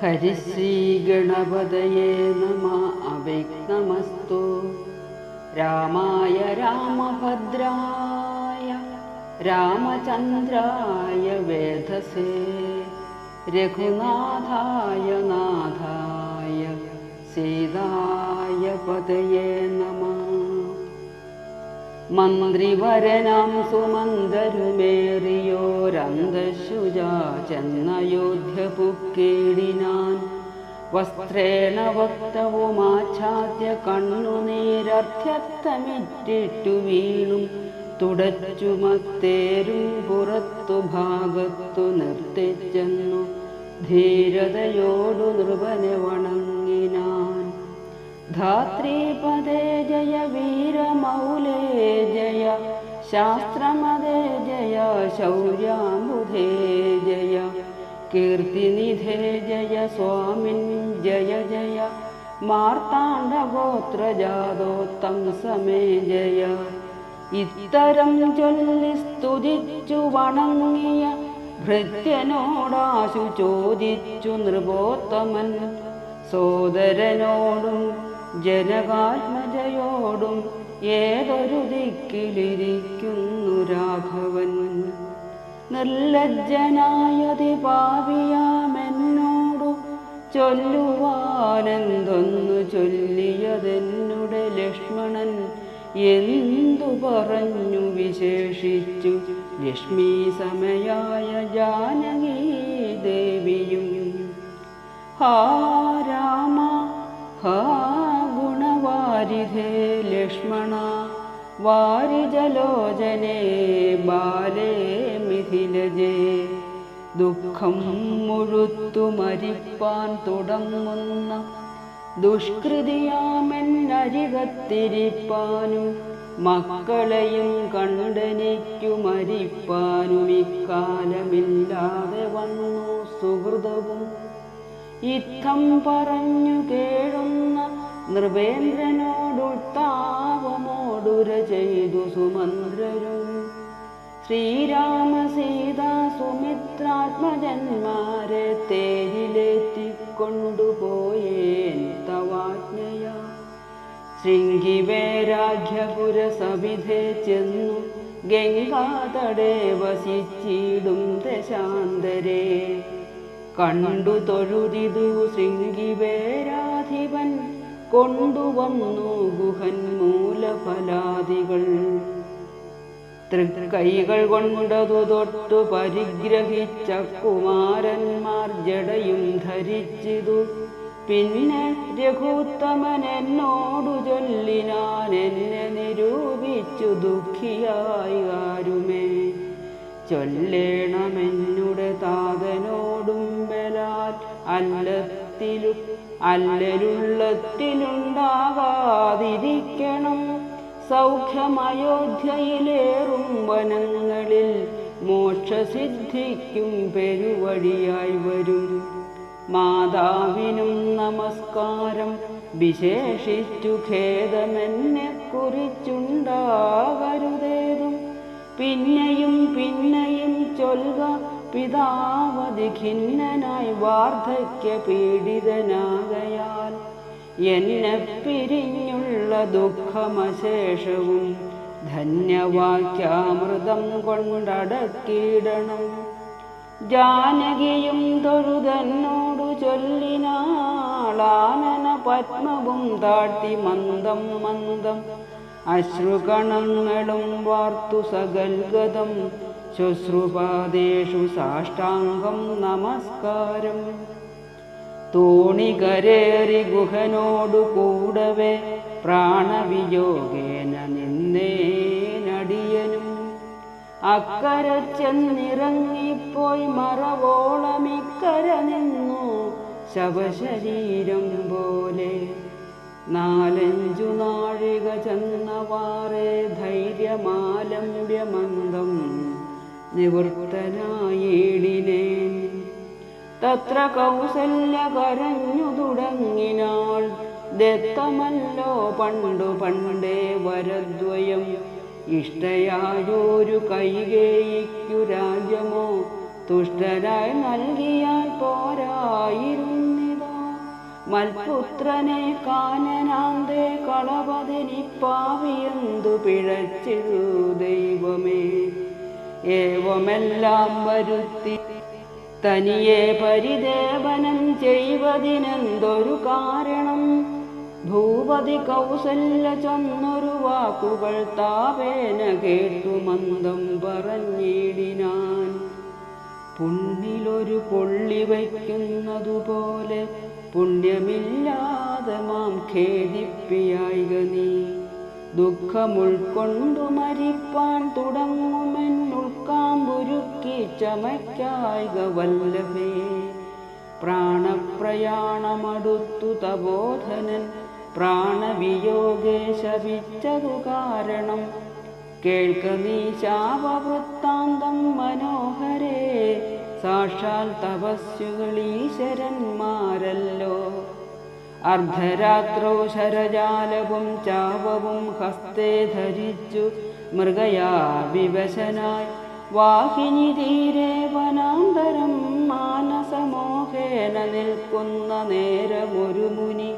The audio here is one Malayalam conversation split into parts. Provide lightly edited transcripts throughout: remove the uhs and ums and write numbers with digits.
ഹരിശ്രീ ഗണപതയേ നമഃ. അവ്യക്തമസ്തു. രാമായ രാമഭദ്രായ രാമചന്ദ്രായ വേധസേ രഘുനാഥായ നാഥായ സീതായ പതയേ നമഃ. മന്ത്രിവരനാം സുമന്ദരുമേറിയോരന്തശുജാ ചെന്നയോധ്യ പുക്കേടിനാൻ. വസ്ത്രേണ വക്തവുമാച്ഛാദ്യ കണ്ണുനീരർത്ഥ്യത്തമിറ്റിട്ടു വീണും തുടച്ചുമത്തേരും പുറത്തു ഭാഗത്തു നിർത്തിച്ചെന്നു ധീരതയോടു നൃപനെ വണങ്ങിനാൻ. ധാത്രീപദേ ജയ വീരമൗലേ ജയ ശാസ്ത്രമദേ ജയ ശൗര്യാംബുധേ ജയ കീർത്തിനിധേ ജയ സ്വാമിൻ ജയ ജയ മാർത്താണ്ഡഗോത്രജാതോത്തം സമേ ജയ. ഇത്തരം ചൊല്ലി സ്തുതിച്ചു വണങ്ങിയ ഭൃത്യനോടാശു ചോദിച്ചു നൃപോത്തമൻ. സോദരനോടും ജനകാത്മജയോടും ഏതൊരു ദിക്കിലിരിക്കുന്നു രാഘവൻ. നിർലജ്ജനായതി പാപിയാമെന്നോടു ചൊല്ലുവാനെന്തൊന്നു ചൊല്ലിയതെന്നുടെ ലക്ഷ്മണൻ. എന്തു പറഞ്ഞു വിശേഷിച്ചു ലക്ഷ്മീ സമയായ ജാനകീ ദേവിയും. ഹാ രാമ ഹാ ഗുണവാരിധേ ലക്ഷ്മണ വാരിജലോചനേ ബാലേ മിഥിലജേ. ദുഃഖം മുഴുത്തു മരിപ്പാൻ തുടങ്ങുന്ന ദുഷ്കൃതിയാമെന്നരികത്തിരിപ്പാനും മക്കളെയും കണ്ടെനിക്കു മരിപ്പാനും ഇക്കാലമില്ലാതെ വന്നു സുഹൃതവും. ഇത്തം പറഞ്ഞു കേഴുന്ന നൃപേന്ദ്രനോടുത്താപമോടുര ചെയ്തു സുമന്ത്രരും. ശ്രീരാമ സീതാ സുമിത്രാത്മജന്മാരെ തേരിലേറ്റിക്കൊണ്ടുപോയേൻ തവാജ്ഞയാ. ശൃംഗിവേരാഘ്യപുരസവിധേ ചെന്നു ഗംഗാതടേ വസിച്ചിടും ദശാന്തരേ. കണ്ടു തൊഴുതിതു ശൃംഗിവേരാധിപൻ കൊണ്ടുവന്നു ഗുഹൻ മൂലഫലാദികൾ. തൃക്കൈകൾ കൊണ്ടതു തൊട്ടു പരിഗ്രഹിച്ച കുമാരന്മാർ ജടയും ധരിച്ചിതു. പിന്നെ രഘുത്തമൻ എന്നോടു ചൊല്ലിനാൻ എന്നെ നിരൂപിച്ചു ദുഃഖിയായി ആരുമേ. ചൊല്ലേണമെന്നുടെ താതനോടും ബലാൽ അല്ലലുള്ളത്തിലുണ്ടാകാതിരിക്കണം. സൗഖ്യമയോധ്യയിലേറും വനങ്ങളിൽ മോക്ഷസിദ്ധിക്കും പെരുവഴിയായി വരും. മാതാവിനും നമസ്കാരം വിശേഷിച്ചു ഖേദമെന്നെ കുറിച്ചുണ്ടാകരുതേതും. പിന്നെയും പിന്നെയും ചൊൽക പിതാവതി ഖിന്നനായി വാർദ്ധക്യ പീഡിതനാകയാൽ. എന്നെ പിരിഞ്ഞുള്ള ദുഃഖമശേഷവും ധന്യവാക്യാമൃതം കൊണ്ടടക്കിയിടണം. ജാനകിയും തൊഴുതെന്നോടു ചൊല്ലിനാളാനന പത്മവും താഴ്ത്തി മന്ദം മന്ദം അശ്രുകണങ്ങളും വാർത്തു സകൽഗതം ശുശ്രുപാദേഷു സാഷ്ടാംഗം നമസ്കാരം. തോണികരേറി ഗുഹനോടു കൂടവേ പ്രാണവിയോഗേന നിന്നേനടിയനും. അക്കര ചെന്നിറങ്ങിപ്പോയി മറവോളമിക്കര നിന്നു ശവശരീരം പോലെ. 4-5 നാഴിക ചെന്നവാറേ ധൈര്യമാലംബ്യമന്ദം നിവൃത്തനായിടിനേൻ. തത്ര കൗസല്യ കരഞ്ഞു തുടങ്ങിനാൾ. ദത്തമല്ലോ പണ്ടു പണ്ടേ വരദ്വയം. ഇഷ്ടയായൊരു കൈകേയിക്കു രാജ്യമോ തുഷ്ടരായി നൽകിയാൽ പോരായിരുന്നു. മൽപുത്രനെ കാനനാന്തേ കളപതിനിപ്പാവിയെന്തു പിഴച്ചിടു ദൈവമേ. ഏവമെല്ലാം വരുത്തി തനിയെ പരിദേവനം ചെയ്വതിനെന്തൊരു കാരണം? ഭൂപതി കൗസല്യ ചൊന്നൊരു വാക്കുകൾ താവേന കേട്ടു മന്ദം പറഞ്ഞിടിനാൻ. പുണ്ണിലൊരു പൊള്ളി വയ്ക്കുന്നതുപോലെ പുണ്യമില്ലാതെ മാം ഖേദിപ്പിയായിക നീ. ദുഃഖമുൾക്കൊണ്ടു മരിപ്പാൻ തുടങ്ങുമെന്നുൾക്കാമ്പുരുക്കി ചമയ്ക്കായിക വല്ലഭേ. പ്രാണപ്രയാണമടുത്തു തപോധനൻ പ്രാണവിയോഗേ ശപിച്ചതു കാരണം. കേൾക്ക നീ ശാപവൃത്താന്തം മനോഹരേ, സാക്ഷാൽ തപസ്സുകളീശ്വരന്മാരല്ലോ. അർദ്ധരാത്രോ ശരജാലവും ചാപവും ഹസ്തേ ധരിച്ചു മൃഗയാ വിവശനായി വാഹിനി തീരെ വനാന്തരം മാനസമോഹേന നിൽക്കുന്ന നേരമൊരു മുനി.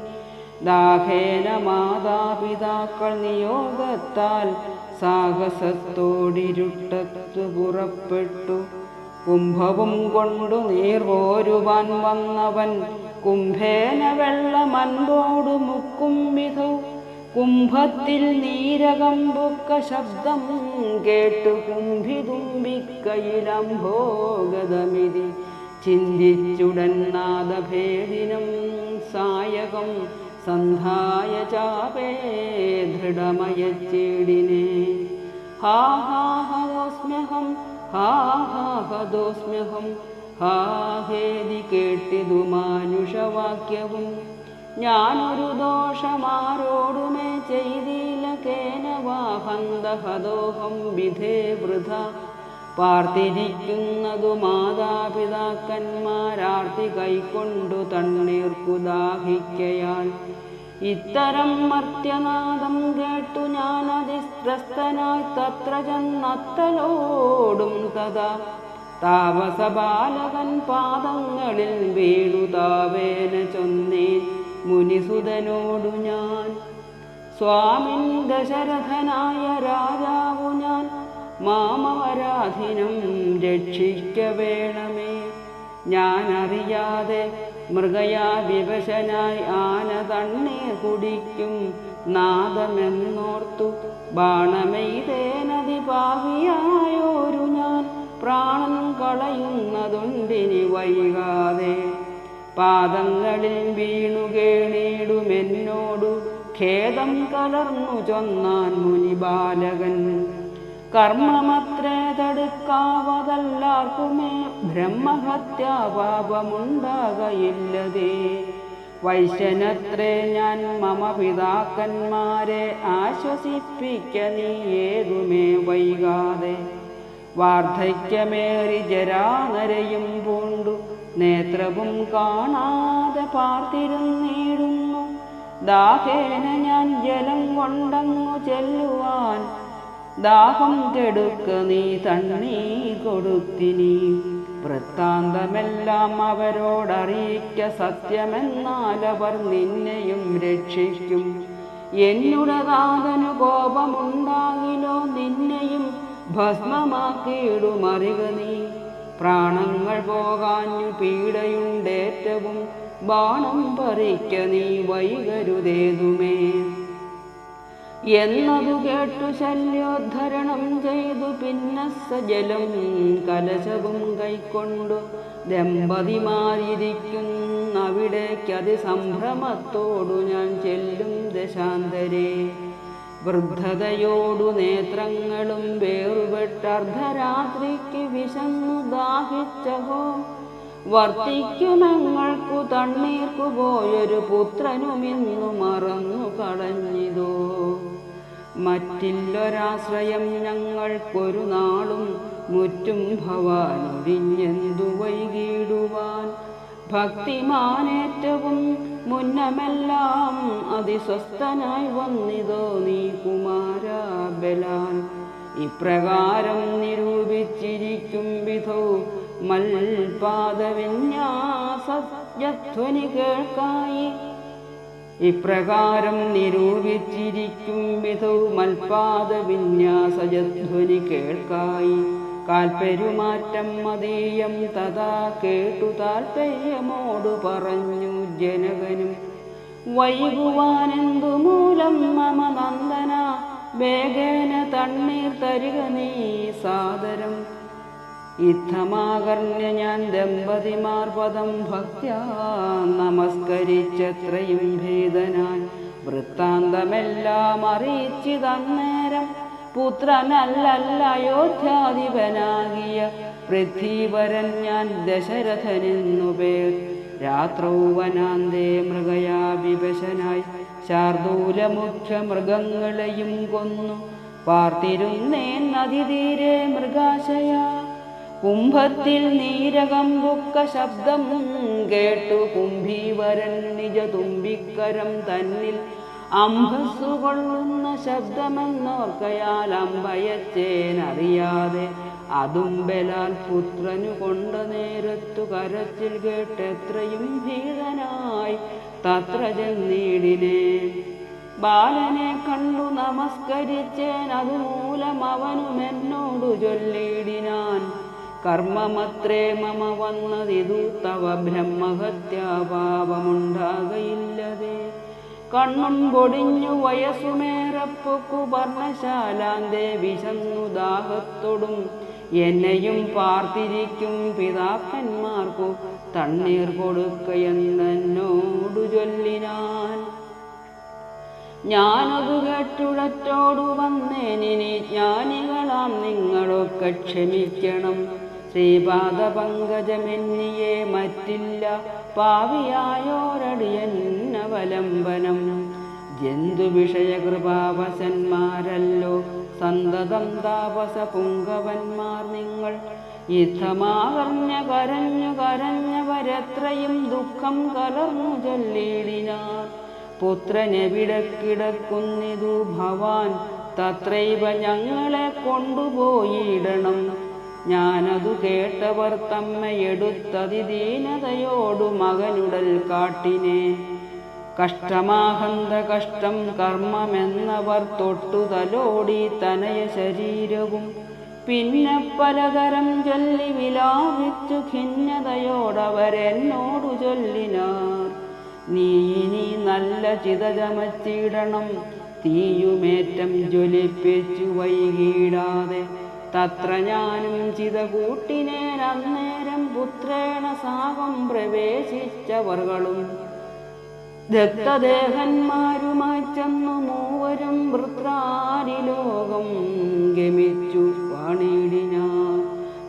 ദാഹേന മാതാപിതാക്കൾ നിയോഗത്താൽ സാഹസത്തോടിരുട്ടത്തു പുറപ്പെട്ടു. കുംഭവും കൊണ്ടു നീർപോരുവാൻ വന്നവൻ കുംഭേന വെള്ളമൻപോടു മുക്കും വിധൗ. കുംഭത്തിൽ നീരകമ്പുക്ക ശബ്ദം കേട്ടു കുംഭിതുമ്പിക്കയിലംഭോഗതമിതി. ചിന്തിച്ചുടൻ നാദഭേദിനം സായകം സന്ധായ ചാപേ ദൃഢമയച്ചിടിനെ. ഹാ ഹാ ഹദോസ്മ്യഹം, ഹാ ഹാ ഹദോസ്മ്യഹം. ഹാ ഹേതി കേട്ടിതു മാനുഷവാക്യവും. ഞാനൊരു ദോഷമാരോടുമേ ചെയ്തില്ല കേനവാഹന്തഹദോഹം വിധേ വൃഥ. പാർത്തിരിക്കുന്നതു മാതാപിതാക്കന്മാരാർത്തി കൈക്കൊണ്ടു തണ്ണീർക്കു ദാഹിക്കയാൽ. ഇത്തരം മർത്യനാദം കേട്ടു ഞാനതിസ്ത്രസ്തനായി തത്ര ചെന്നത്തലോടും തഥാ. താപസബാലകൻ പാദങ്ങളിൽ വീണു താവേന ചൊന്നേൻ മുനിസുതനോടു ഞാൻ. സ്വാമിൻ ദശരഥനായ രാജാവു ഞാൻ, മാമവരാധിനം രക്ഷിക്ക വേണമേ. ഞാനറിയാതെ മൃഗയാ വിവശനായി ആന തണ്ണീർ കുടിക്കും നാദമെന്നോർത്തു. ബാണമെയ്തേനതിപാവിയായോരു ഞാൻ പ്രാണൻ കളയുന്നതുണ്ടിനി വൈകാതെ. പാദങ്ങളിൽ വീണു കേണിടുമെന്നോടു ഖേദം കലർന്നു ചൊന്നാൻ മുനിബാലകൻ. കർമ്മമത്രേ തടുക്കാവതല്ലാർക്കുമേ ബ്രഹ്മഹത്യാപാപമുണ്ടാകയില്ലതേ. വൈശ്യനത്രേ ഞാൻ മമ പിതാക്കന്മാരെ ആശ്വസിപ്പിക്ക നീ ഏതുമേ വൈകാതെ. വാർദ്ധക്യമേറി ജരാനരയും പൂണ്ടു നേത്രവും കാണാതെ പാർത്തിരുന്നിടുന്നു. ദാഹേന ഞാൻ ജലം കൊണ്ടങ്ങു ചെല്ലുവാൻ ദാഹം കെടുക്ക നീ തണ്ണീർ കൊടുത്തിനി. വൃത്താന്തമെല്ലാം അവരോടറിയിക്ക സത്യമെന്നാലവർ നിന്നെയും രക്ഷിക്കും. എന്നുടെ നാഥനു കോപമുണ്ടാകിലോ നിന്നെയും ഭസ്മമാക്കിയിടുമറിക നീ. പ്രാണങ്ങൾ പോകാഞ്ഞു പീഡയുണ്ടേറ്റവും ബാണം പറിക്ക നീ വൈകരുതേതുമേ. എന്നതു കേട്ടു ശല്യോദ്ധരണം ചെയ്തു പിന്നസ്സ ജലം കലശവും കൈക്കൊണ്ടു ദമ്പതിമാരിയ്ക്കുന്നവിടേക്കതിസംഭ്രമത്തോടു ഞാൻ ചെല്ലും ദശാന്തരേ. വൃദ്ധതയോടു നേത്രങ്ങളും വേറുപെട്ട അർദ്ധരാത്രിക്ക് വിശന്നു ദാഹിച്ചഹോ. വർത്തിക്കുമെങ്ങൾക്കു തണ്ണീർക്കു പോയൊരു പുത്രനുമിന്നു മറന്നു കളഞ്ഞിതോ. മറ്റില്ലൊരാശ്രയം ഞങ്ങൾക്കൊരു നാളും മുറ്റും ഭവാനൊഴിഞ്ഞെന്തു വൈകിടുവാൻ. ഭക്തിമാനേറ്റവും മുന്നമെല്ലാം അതിസ്വസ്ഥനായി വന്നിതോ നീ കുമാരാ ബലാൽ. ഇപ്രകാരം നിരൂപിച്ചിരിക്കും വിധോ മൽപാദവിന്യാസധ്വനി കേൾക്കായി. ഇപ്രകാരം നിരൂപിച്ചിരിക്കും വിധൗ മൽപാദവിന്യാസധ്വനി കേൾക്കായി. കാൽപ്പെരുമാറ്റം മതീയം തഥാ കേട്ടു താൽപര്യമോടു പറഞ്ഞു ജനകനും. വൈകുവാനെന്തു മൂലം മമ നന്ദന, വേഗേന തണ്ണീർ തരിക നീ സാദരം. ഇത്തമാകർണ്യ ഞാൻ ദമ്പതിമാർ പദം ഭക്ത്യാ നമസ്കരിച്ചത്രയും ഭേദനായി. വൃത്താന്തമെല്ലാം അറിയിച്ചിതന്നേരം പുത്രനല്ലല്ല അയോധ്യാധിപനാകിയ പൃഥ്വീവരൻ ഞാൻ ദശരഥനെന്നു പേർ. രാത്രൗ വനാന്തേ മൃഗയാ വിവശനായി ശാർദൂലമുഖ്യ മൃഗങ്ങളെയും കൊന്നു പാർത്തിരുന്നേൻ നദീതീരെ മൃഗാശയ. കുംഭത്തിൽ നീരകമ്പുക്ക ശബ്ദം കേട്ടു കുംഭീവരൻ നിജ തുമ്പിക്കരം തന്നിൽ അംഭസ്സു കൊള്ളുന്ന ശബ്ദമെന്നോർക്കയാൽ അമ്പയച്ചേനറിയാതെ അതുമ്പലാൽ പുത്രനു കൊണ്ട നേരത്തു കരച്ചിൽ കേട്ടെത്രയും ഭീതനായി തത്ര ചെന്നീടിനെ. ബാലനെ കണ്ടു നമസ്കരിച്ചേൻ, അതുമൂലം അവനുമെന്നോടു ചൊല്ലിയിടിനാൻ. കർമ്മമത്രേ മമ വന്നതിതു തവ ബ്രഹ്മഹത്യാപാപമുണ്ടാകയില്ലതേ. കണ്ണും പൊടിഞ്ഞു വയസ്സുമേറപ്പൊക്കു പർണശാലാന്തേ വിശന്നു ദാഹത്തോടും എന്നെയും പാർത്തിരിക്കും പിതാക്കന്മാർക്കു തണ്ണീർ കൊടുക്കയെന്നോടു ചൊല്ലിനാൻ. ഞാനതു കേട്ടുഴറ്റോടു വന്നേനിനി ജ്ഞാനികളാം നിങ്ങളൊക്കെ ക്ഷമിക്കണം. ശ്രീപാദപങ്കജമെന്നിയെ മറ്റില്ല പാവിയായോരടിയന്നവലംബനം. ജന്തുവിഷയകൃപാവശന്മാരല്ലോ സന്തതം താപസ പുങ്കവന്മാർ നിങ്ങൾ. യുദ്ധമാകർണ്യ കരഞ്ഞവരെത്രയും ദുഃഖം കലർന്നു ചൊല്ലിയിടിനാർ. പുത്രനെവിടെ കിടക്കുന്നിതു ഭവാൻ, തത്രൈവ ഞങ്ങളെ കൊണ്ടുപോയിടണം. ഞാനതു കേട്ടവർ തമ്മയെടുത്തതിദീനതയോടു മകനുടൽ കാട്ടിനെ. കഷ്ടമാഹന്ത കഷ്ടം കർമ്മമെന്നവർ തൊട്ടു തലോടി തനയ ശരീരവും. പിന്നെ പലതരം ചൊല്ലി വിലാപിച്ചു ഖിന്നതയോടവരെന്നോടു ചൊല്ലിനാർ. നീ ഇനി നല്ല ചിത ചമച്ചിടണം, തീയുമേറ്റം ജ്വലിപ്പിച്ചു വൈകിടാതെ. തത്ര ഞാനും ചിത കൂട്ടിനേൻ അന്നേരം പുത്രേണ സാകം പ്രവേശിച്ചവർകളും. ദഗ്ധദേഹന്മാരുമായി ചെന്നു മൂവരും വൃത്രാരിലോകം ഗമിച്ചു വാണിടിനാർ.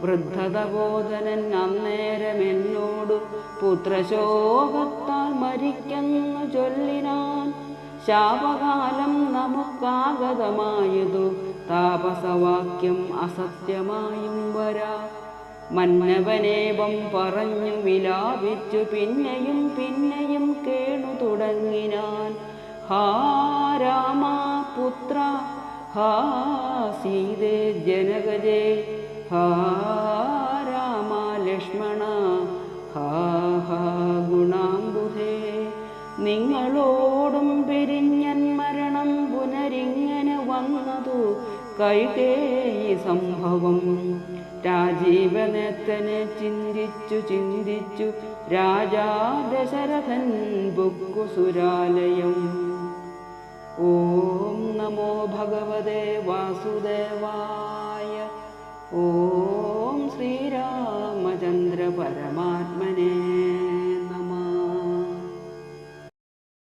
വൃദ്ധതബോധനൻ അന്നേരമെന്നോടു പുത്രശോകത്താൽ മരിക്കുന്നു ചൊല്ലിനാൻ. ശാപകാലം നമുക്കാഗതമായതു താപസവാക്യം അസത്യമായും വരാ. മന്നവനേവം പറഞ്ഞു വിലാപിച്ചു പിന്നെയും പിന്നെയും കേണു തുടങ്ങിനാൻ. ഹാ രാമ പുത്ര, ഹാ സീതേ ജനകജേ, ഹാ രാമ ലക്ഷ്മണ, ഹാ ഹാ ഗുണാംബുധേ. നിങ്ങളോടും പിരിഞ്ഞൻ മരണം പുനരിങ്ങനെ വന്നതു കൈകേയി സംഭവം. രാജീവനേത്രനെ ചിന്തിച്ചു രാജാ ദശരഥൻ ബുക്കു സുരാലയം. ഓം നമോ ഭഗവതേ വാസുദേവായ. ഓം ശ്രീരാമചന്ദ്ര പരമാ